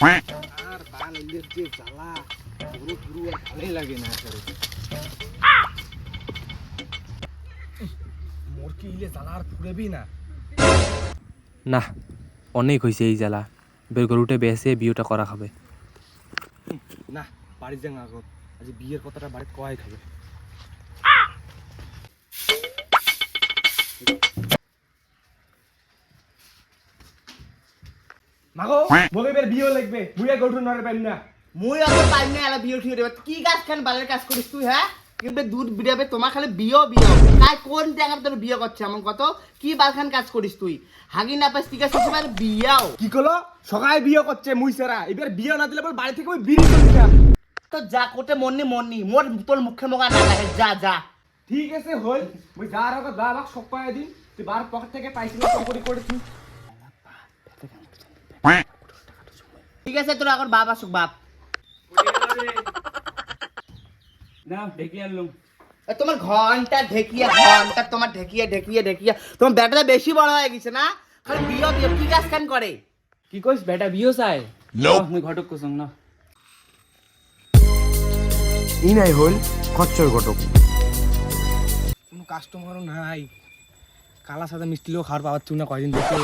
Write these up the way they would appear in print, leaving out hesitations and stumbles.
আর বাল এলির যে জ্বালা পুরো পুরো ভালোই লাগে না করে মোর কি ইলে জ্বালা আর ফুরেবি না না অনেক হয়েছে এই জ্বালা বের গরুটে বেসে বিয়েটা করা খাবে না বাড়ি যাং আগত আজ বিয়ের কথাটা বাড়িতে কয় খাবে মাগো মগে বের বিয়ে লাগবে বুইয়া গঠু নরে পাইম না মুই অত পাইম না এলা বিয়ে ঠিক দেবে কি কাজ খান বালের কাজ করিস তুই হ্যাঁ কিন্তু দুধ বিড়াবে তোমার খালি বিয়ে তাই কোন জায়গার তোর বিয়ে করছে এমন কত কি বালখান কাজ করিস তুই হাগি না পাস টিকা শেষে মানে বিয়াও কি কলো সকালে বিয়ে করছে মুইছেরা এবার বিয়ে না দিলে বল বাড়ি থেকে ওই বিড়ি চলে তো যা কোটে মন্নি মোর তোর মুখে মুখা না দেখে যা যা ঠিক আছে হই মুই যার আগত দা লাখ সক পাই দিন তুই বার পকেট থেকে পাইছিস করি করেছিস ঠিক আছে তোর এখন বাপ আসুক বাপ না দেখি আনলাম তোমার ঘন্টা তোমার ঢেকিয়া তোমার ব্যাটাটা বেশি বড় হয়ে গেছে না খালি বিয়ে কি কাজ খান করে কি কইস বেটা বিয়ে চাই মুই ঘটক কসং না ই নাই হল খচ্চর ঘটক কোনো কাস্টমারও নাই কালা সাদা মিষ্টিও খাওয়ার পাওয়ার চুনা কয়দিন দেখে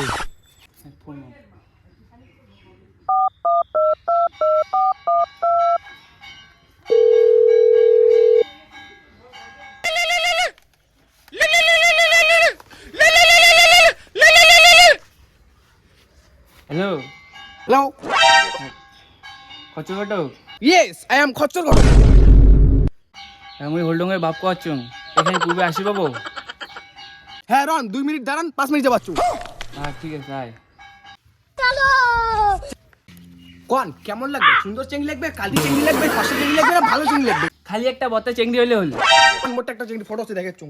হ্যালো হ্যালো কত ঘটক ইয়েস আই এম খচ্চর ঘটক আমি হোল্ডঙ্গের বাপ কোয়াচুং এখানে পূর্বে আসি পাবো হ্যাঁ রন 2 মিনিট দাঁড়ান 5 মিনিট যাবাচ্ছু হ্যাঁ ঠিক আছে আয় কোন কেমন লাগবে সুন্দর চেংড়ি লাগবে কালি চেংড়ি লাগবে ফাঁসি চেংড়ি লাগবে না ভালো চেংড়ি লাগবে খালি একটা বত্তা চেংড়ি হইলে হল মোটা একটা চেংড়ি ফটো আছে দেখাচ্ছু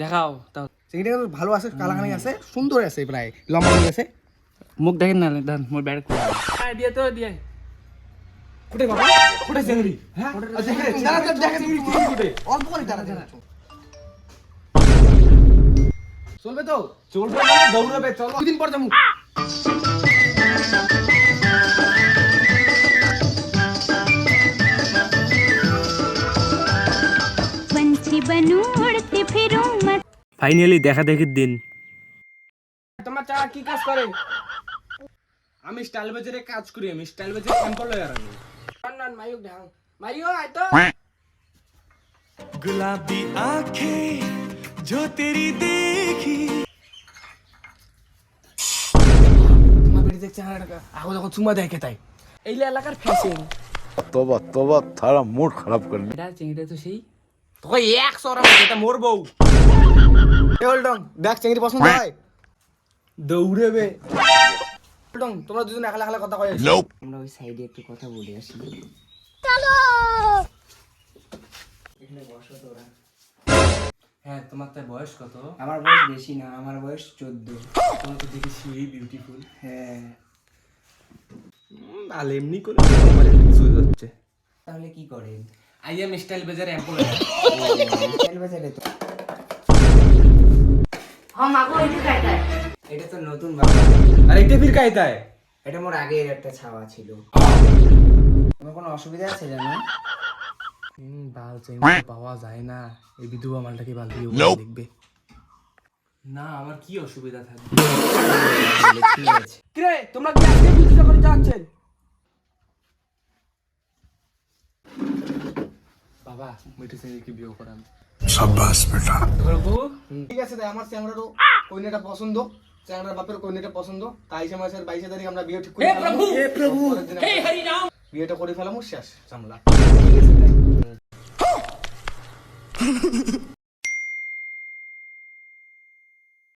দেখাও তাও চেংড়িটা ভালো আছে কালাকানি আছে সুন্দর আছে প্রায় লম্বা আছে মুখ দেখেন না দান মোর ব্যাট দিয়ে তো দিয়ে কুটে বাবা কুটে চেংড়ি হ্যাঁ দাঁড়া দেখা চেংড়ি কুটে অল্প করে দাঁড়া চলবে তো চলবে না দৌড়াবে চলো দুদিন পর যাবো पंछी बनूं उड़ती फिरूं मत ফাইনালি দেখা দেখির দিন তোমার চা কি কাজ করে আমি স্টাইল বাজারে কাজ করি আমি স্টাইল বাজারে এমপ্লয়ার আমি নান মাইক ঢাং মারিও আয় তো गुलाबी आंखें जो तेरी देखी তোমার বেড়ি দেখছে না আগো যখন চুমা দেয় কে তাই এই এলাকার ফ্যাশন तोबा तोबा थारा मूड खराब कर এটা চেংড়িটা তো সেই তোকে 100 টাকা এটা মোর বউ এ হলডং দেখ চেংড়ি পছন্দ হয় দৌড়েবে হলডং তোমরা দুজন একলা একলা কথা কই আমরা ওই সাইডে একটু কথা বলে আসি হ্যাঁ তোমার তাই বয়স কত আমার বয়স বেশি না আমার বয়স 14 তোমার তো দেখি সেই বিউটিফুল হ্যাঁ আলে এমনি করে আমার কিছু যাচ্ছে তাহলে কি করেন আই এম স্টাইল বাজার এমপ্লয়ার তেল বাজারে তো হ্যাঁ মাগো এটা তো নতুন বাবা আর এটা ফির কাইতায় এটা মোর আগের একটা ছাওয়া ছিল তোমার কোনো অসুবিধা আছে জানো বাল চেংড়ি পাওয়া যায় না এই বিধবা মালটাকে বাল দিয়ে দেখবে না আমার কি অসুবিধা থাকবে ঠিক আছে কিরে তোমরা কি আজকে বুঝতে করে যাচ্ছেন বাবা মিঠু চেংড়ি কি বিয়ে করাম शाबाश बेटा ধরবো ঠিক আছে তাই আমার চ্যাংড়ারও কইনাটা পছন্দ চ্যাংড়ার বাপের কইনাটা পছন্দ 23 মাসের 22 তারিখ আমরা বিয়ে ঠিক করে ফেলাম হে প্রভু হে হরি রাম বিয়েটা করে ফেলাম শেষ ঝামেলা ঠিক আছে তাই